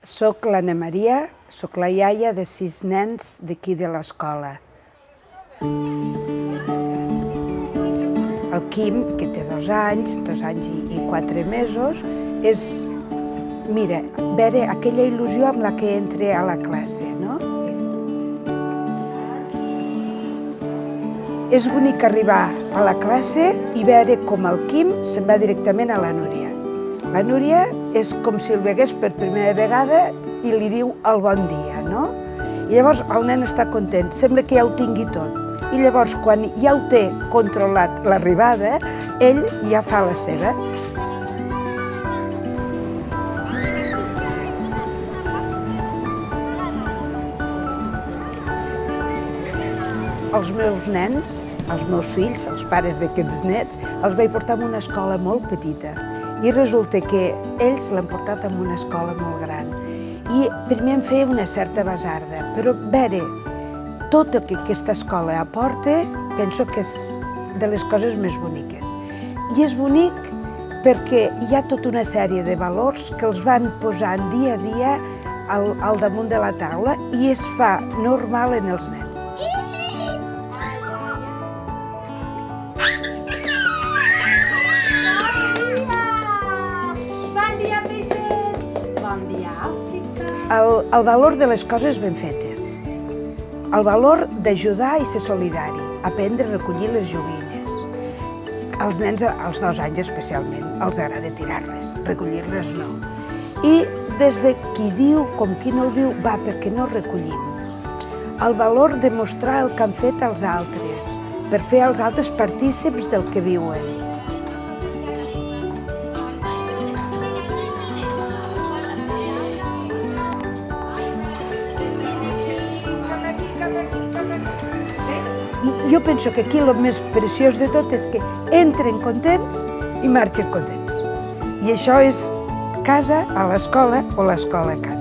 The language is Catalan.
Soc l'Anna Maria, soc la iaia de 6 nens d'aquí de l'escola. El Quim, que té 2 anys i 4 mesos, és, mira, veure aquella il·lusió amb la que entra a la classe, no? És bonic arribar a la classe i veure com el Quim se'n va directament a la Núria. La Núria és com si el vegués per primera vegada i li diu el bon dia, no? I llavors el nen està content, sembla que ja ho tingui tot. I llavors, quan ja ho té controlat l'arribada, ell ja fa la seva. Els meus nens, els meus fills, els pares d'aquests nets, els vaig portar a una escola molt petita. I resulta que ells l'han portat a una escola molt gran. I primer em feia una certa basarda, però veure tot el que aquesta escola aporta, penso que és de les coses més boniques. I és bonic perquè hi ha tota una sèrie de valors que els van posant dia a dia al damunt de la taula i es fa normal en els nens. El valor de les coses ben fetes, el valor d'ajudar i ser solidari, aprendre a recollir les joguines. Als nens, als 2 anys especialment, els agrada tirar-les, recollir-les no. I des de qui diu com qui no ho diu, va, perquè no recollim. El valor de mostrar el que han fet als altres, per fer als altres partícips del que viuen. Jo penso que aquí el més preciós de tot és que entren contents i marxen contents. I això és casa a l'escola o l'escola a casa.